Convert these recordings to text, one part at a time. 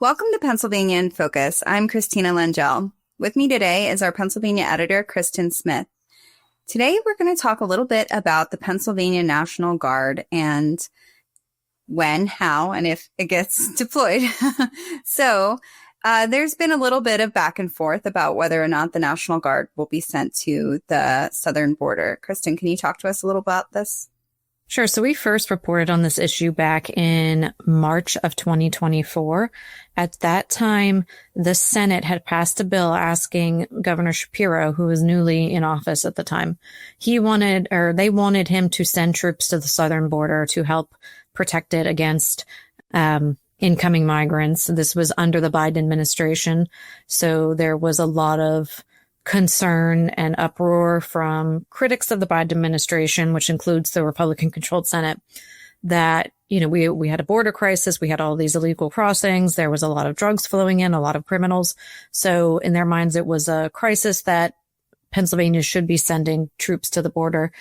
Welcome to Pennsylvania in Focus. I'm Christina Langell. With me today is our Pennsylvania editor, Kristen Smith. Today, we're going to talk a little bit about the Pennsylvania National Guard and when, how, and if it gets deployed. There's been a little bit of back and forth about whether or not the National Guard will be sent to the southern border. Kristen, can you talk to us a little about this? Sure. So we first reported on this issue back in March of 2024. At that time, the Senate had passed a bill asking Governor Shapiro, who was newly in office at the time, they wanted him to send troops to the southern border to help protect it against incoming migrants. This was under the Biden administration. So there was a lot of concern and uproar from critics of the Biden administration, which includes the Republican-controlled Senate, that, we had a border crisis. We had all these illegal crossings. There was a lot of drugs flowing in, a lot of criminals. So in their minds, it was a crisis that Pennsylvania should be sending troops to the border.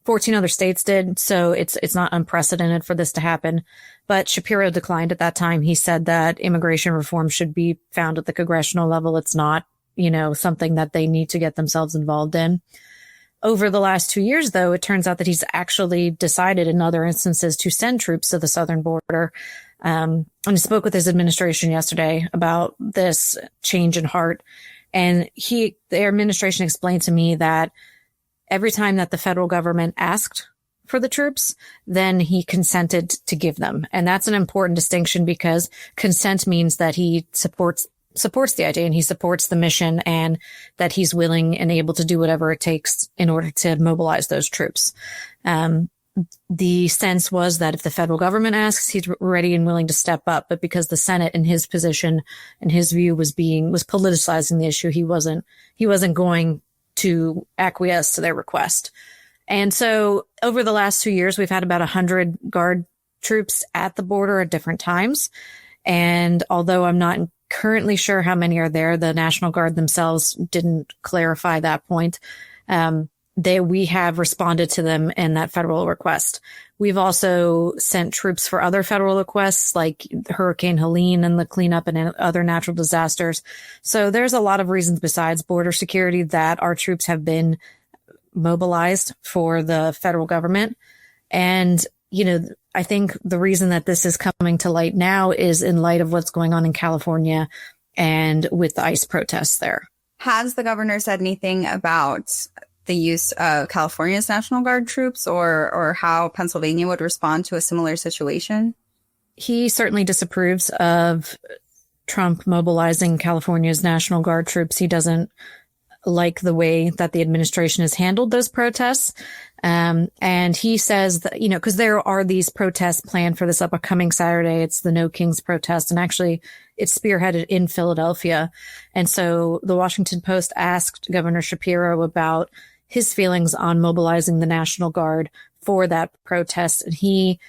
14 other states did, so it's not unprecedented for this to happen. But Shapiro declined at that time. He said that immigration reform should be found at the congressional level. It's not something that they need to get themselves involved in. Over the last 2 years, though, it turns out that he's actually decided in other instances to send troops to the southern border. And I spoke with his administration yesterday about this change in heart. And their administration explained to me that every time that the federal government asked for the troops, then he consented to give them. And that's an important distinction because consent means that he supports the idea and he supports the mission and that he's willing and able to do whatever it takes in order to mobilize those troops. The sense was that if the federal government asks, he's ready and willing to step up. But because the Senate in his position and his view was politicizing the issue, he wasn't going to acquiesce to their request. And so over the last 2 years, we've had about 100 Guard troops at the border at different times. And although I'm not currently sure how many are there, the National Guard themselves didn't clarify that point. We have responded to them in that federal request. We've also sent troops for other federal requests like Hurricane Helene and the cleanup and other natural disasters. So there's a lot of reasons besides border security that our troops have been mobilized for the federal government. And, I think the reason that this is coming to light now is in light of what's going on in California and with the ICE protests there. Has the governor said anything about the use of California's National Guard troops or how Pennsylvania would respond to a similar situation? He certainly disapproves of Trump mobilizing California's National Guard troops. He doesn't like the way that the administration has handled those protests. And he says that, because there are these protests planned for this upcoming Saturday. It's the No Kings protest. And actually it's spearheaded in Philadelphia. And so the Washington Post asked Governor Shapiro about his feelings on mobilizing the National Guard for that protest. And he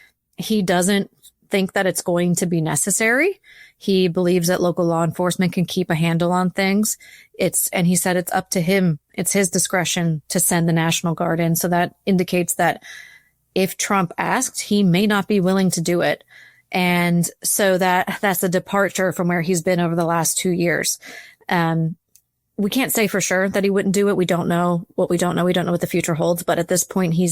doesn't think that it's going to be necessary. He believes that local law enforcement can keep a handle on things. And he said it's up to him. It's his discretion to send the National Guard in. So that indicates that if Trump asked, he may not be willing to do it. And so that's a departure from where he's been over the last 2 years. We can't say for sure that he wouldn't do it. We don't know what we don't know. We don't know what the future holds. But at this point, he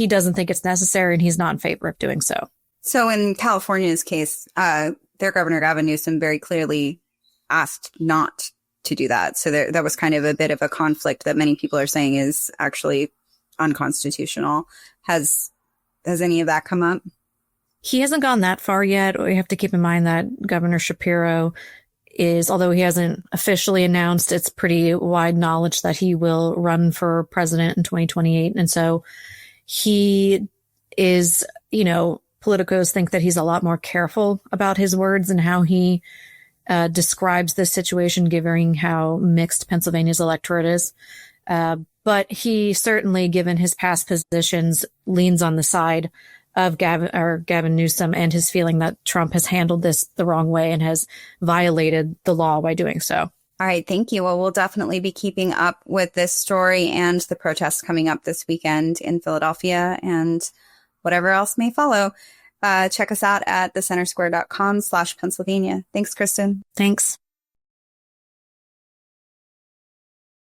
doesn't think it's necessary and he's not in favor of doing so. So in California's case, their Governor Gavin Newsom very clearly asked not to do that. So that was kind of a bit of a conflict that many people are saying is actually unconstitutional. Has any of that come up? He hasn't gone that far yet. We have to keep in mind that Governor Shapiro although he hasn't officially announced, it's pretty wide knowledge that he will run for president in 2028. And so he is, politicos think that he's a lot more careful about his words and how he describes this situation, given how mixed Pennsylvania's electorate is. But he certainly, given his past positions, leans on the side of Gavin Newsom and his feeling that Trump has handled this the wrong way and has violated the law by doing so. All right. Thank you. Well, we'll definitely be keeping up with this story and the protests coming up this weekend in Philadelphia and whatever else may follow. Check us out at thecentersquare.com/Pennsylvania. Thanks, Kristen. Thanks.